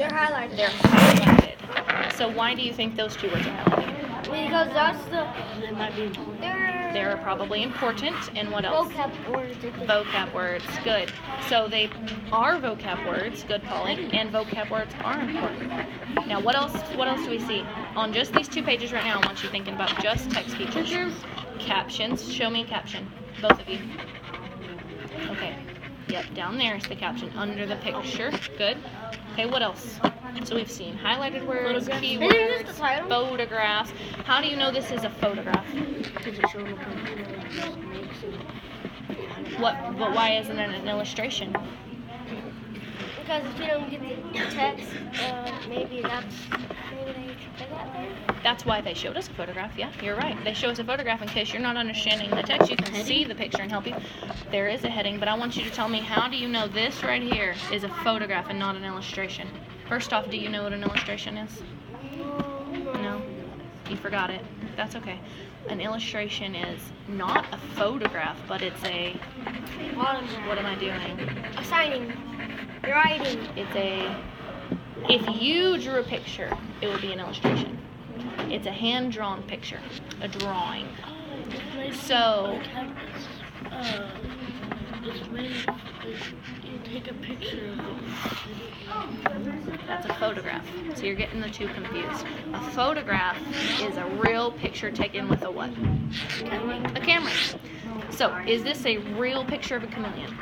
They're highlighted. They're highlighted. So why do you think those two words are highlighted? Because that's the. They might be They're probably important. And what else? vocab words. Vocab words. Good. So they are vocab words. Good, Polly. And vocab words are important. Now, what else? What else do we see on just these 2 pages right now? I want you thinking about just text features. Captions. Show me a caption. Both of you. Okay. Yep. Down there is the caption under the picture. Good. Okay. What else? So we've seen highlighted words, keywords, photographs. How do you know this is a photograph? because it shows up But why isn't it an illustration? Because if you don't get the text, maybe they put that there. That's why they showed us a photograph. Yeah, you're right. They show us a photograph in case you're not understanding the text. You can see the picture and help you. There is a heading, but I want you to tell me, how do you know this right here is a photograph and not an illustration? First off, do you know what an illustration is? No? You forgot it. That's okay. An illustration is not a photograph, but it's a... What am I doing? Assigning. Writing. It's a... If you drew a picture, it would be an illustration. It's a hand-drawn picture, a drawing. So... It's when you take a picture of it. That's a photograph. So you're getting the two confused. A photograph is a real picture taken with a what? A camera. So, is this a real picture of a chameleon?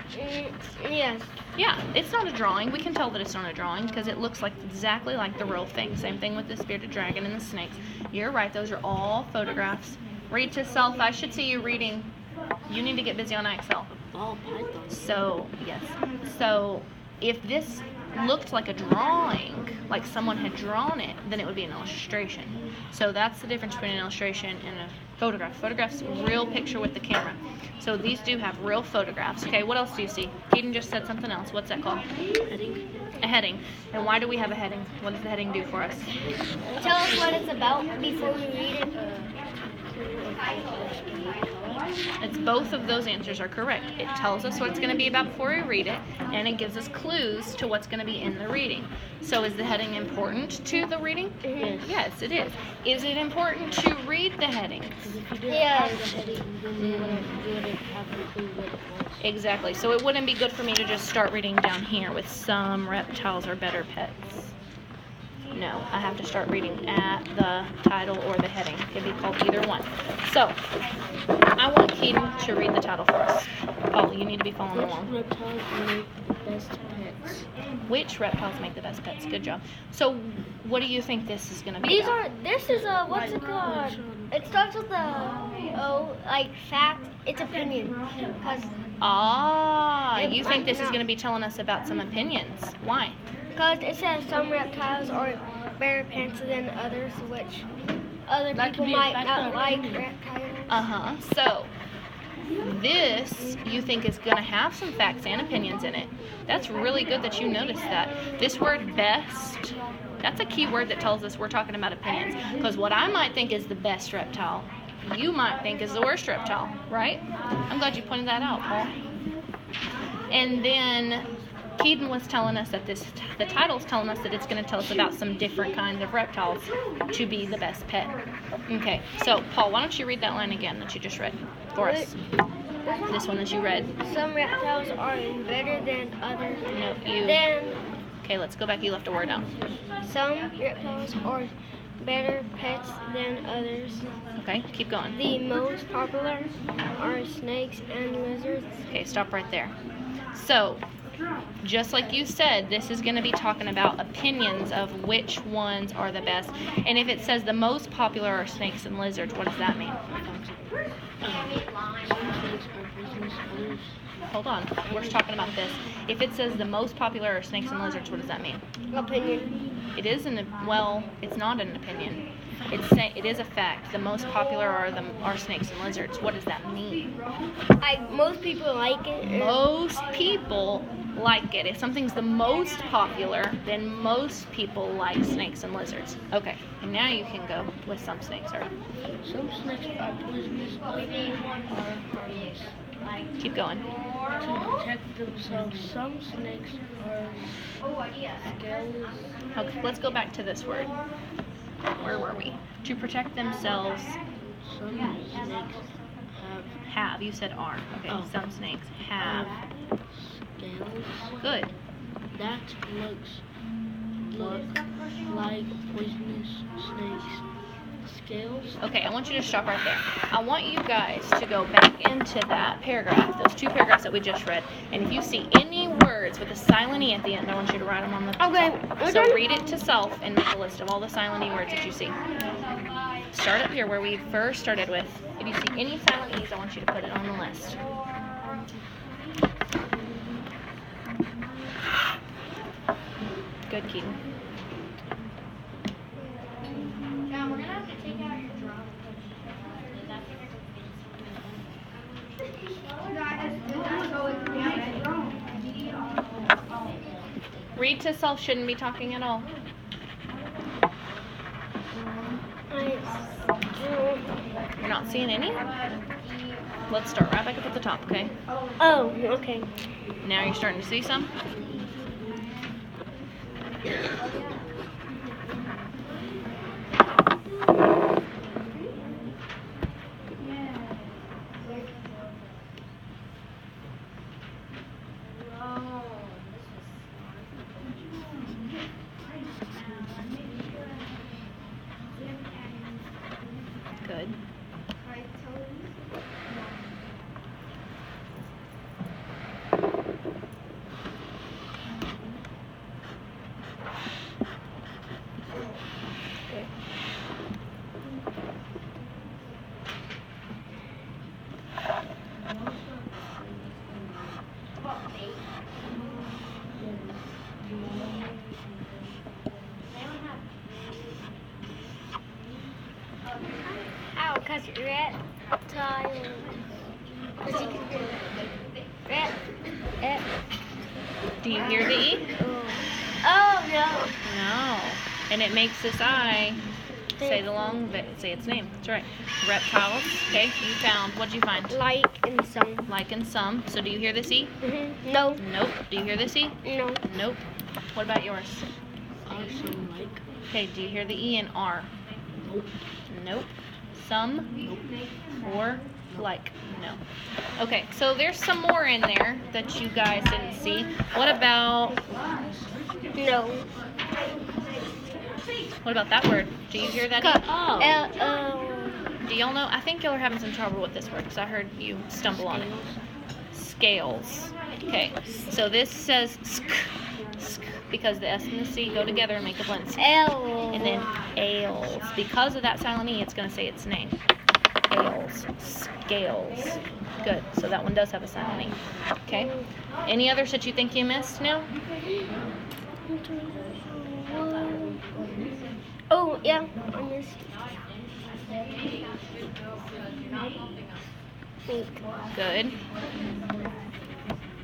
Yes. Yeah, it's not a drawing. We can tell that it's not a drawing because it looks like exactly like the real thing. Same thing with this bearded dragon and the snakes. You're right, those are all photographs. Read to self. I should see you reading. You need to get busy on Excel. Oh, Python. So, yes. So, if this looked like a drawing, like someone had drawn it, then it would be an illustration. So that's the difference between an illustration and a photograph. Photograph's a real picture with the camera. So these do have real photographs. Okay, what else do you see? Keaton just said something else. What's that called? Heading. A heading. And why do we have a heading? What does the heading do for us? Tell us what it's about before we read it. It's both of those answers are correct. It tells us what it's going to be about before we read it, and it gives us clues to what's going to be in the reading. So is the heading important to the reading? Yes. Yes, it is. Is it important to read the headings? Because if you didn't Yes. have the heading, then you wouldn't have a clue what it was. Exactly. So it wouldn't be good for me to just start reading down here with some reptiles are better pets. No, I have to start reading at the title or the heading. It could be called either one. So, I want Keaton to read the title for us. Paul, you need to be following Which along. reptiles make the best pets? Which reptiles make the best pets? Good job. So, what do you think this is going to be These about? are. This is a. What's it called? It starts with like fact. It's opinion. Cause You think this is going to be telling us about some opinions. Why? it says some reptiles are better pets than others, which other That people could be a might fact not or like opinion. reptiles. So, this you think is going to have some facts and opinions in it. That's really good that you noticed that. This word best, that's a key word that tells us we're talking about opinions. Because what I might think is the best reptile, you might think is the worst reptile, right? I'm glad you pointed that out, Paul. And then Keaton was telling us that the title's telling us that it's going to tell us about some different kinds of reptiles to be the best pet. Okay, so Paul, why don't you read that line again that you just read for us? This one that you read. Some reptiles are better than others. No, you. Okay, let's go back. You left a word out. Some reptiles are better pets than others. Okay, keep going. The most popular are snakes and lizards. Okay, stop right there. So, just like you said, this is going to be talking about opinions of which ones are the best. And if it says the most popular are snakes and lizards, what does that mean? Hold on, we're talking about this. If it says the most popular are snakes and lizards, what does that mean? Opinion. It is it's not an opinion. It is a fact. The most popular are snakes and lizards. What does that mean? Most people like it. Most people like it. If something's the most popular, then most people like snakes and lizards. Okay, and now you can go with some snakes. Or Some snakes are poisonous, others are harmless. Keep going. To protect themselves, some snakes are scales. Okay, let's go back to this word. Where were we? To protect themselves. Some snakes Have. You said are. Okay. Oh. Some snakes have. scales Good. that look like poisonous snakes. Scales. Okay, I want you to stop right there. I want you guys to go back into that paragraph, those two paragraphs that we just read, and if you see any words with a silent E at the end, I want you to write them on the Okay, top. we're So done. read it to self and make a list of all the silent E words that you see. Start up here where we first started with. If you see any silent E's, I want you to put it on the list. Good, Keaton. Read to self shouldn't be talking at all. You're not seeing any? Let's start right back up at the top, okay? Oh, okay. Now you're starting to see some? Good. Ow, cause reptile. Do you hear the E? Oh no. No. And it makes this I say the long bit, say its name. That's right. Reptiles. Okay, you found. What'd you find? Like and some. Like and some. So do you hear this E? No. Nope. Do you hear this E? No. Nope. What about yours? Some like. Okay, do you hear the E in R? Nope. Nope. Some? Nope. Or like? No. Okay, so there's some more in there that you guys didn't see. What about No. what about that word? Do you hear that? E? Do y'all know? I think y'all are having some trouble with this word because I heard you stumble on it. Scales. Okay, so this says sk, because the S and the C go together and make a blend. L. And then ales. Because of that silent E, it's going to say its name. Ales. Scales. Good. So that one does have a silent E. Okay. Any others that you think you missed now? Oh yeah, I missed. Wait. Good.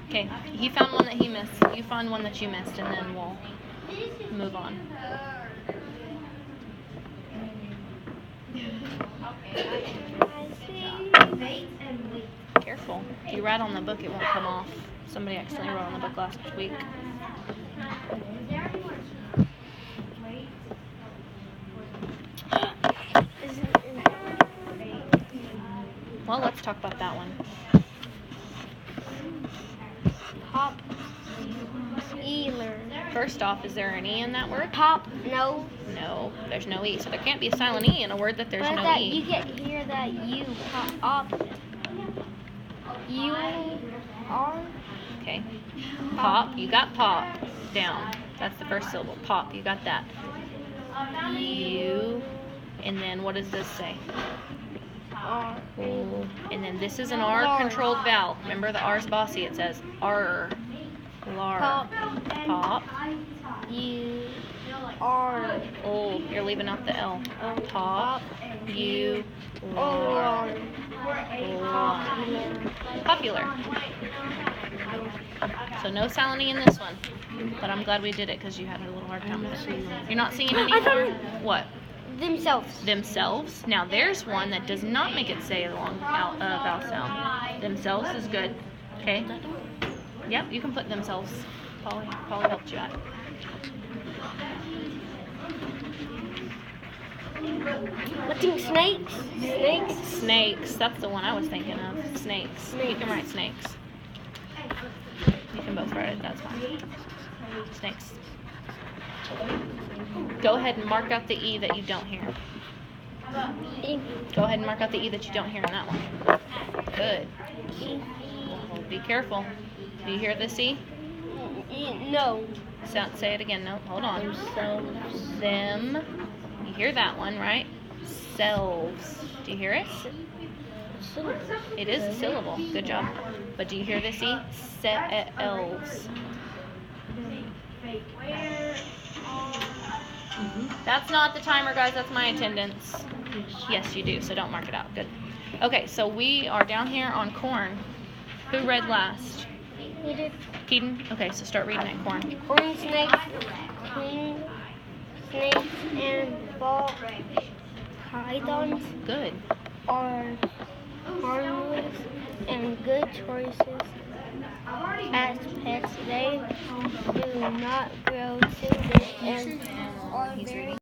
Okay. He found one that he missed. You find one that you missed, and then we'll move on. Careful. If you write on the book, it won't come off. Somebody accidentally wrote on the book last week. Well, let's talk about that one. Pop. Eeler. First off, is there an E in that word? Pop. No. No, there's no E. So there can't be a silent E in a word that there's But no that E. you get hear that U pop. U R. Okay. Pop. You got pop down. That's the first syllable. Pop. You got that. U. And then what does this say? R. Ooh. And then this is an R controlled vowel. Remember the R's bossy. It says R. Lar. Pop. Pop. U R. Oh, you're leaving out the L. Pop. U. R. Popular. So no silent E in this one. But I'm glad we did it because you had a little hard time with it. You're not seeing any I thought more? it- What? Themselves. Themselves. Now there's one that does not make it say a long vowel sound. Themselves is good. Okay. Yep, you can put themselves. Polly helped you out. I think snakes. Snakes. Snakes. That's the one I was thinking of. Snakes. You can write snakes. You can both write it. That's fine. Snakes. Go ahead and mark out the E that you don't hear. E. Go ahead and mark out the E that you don't hear in that one. Good. Well, be careful. Do you hear this E? No. Say it again. No, hold on. Themselves. Them. You hear that one, right? Selves. Do you hear it? It is a syllable. Good job. But do you hear this E? Elves. That's not the timer, guys. That's my attendance. Yes, you do. So don't mark it out. Good. Okay, so we are down here on corn. Who read last? We did Keaton? Okay, so start reading it. Corn. corn snakes, queen snakes, and ball pythons Good. are harmless and good choices as pets. They do not grow too big and are very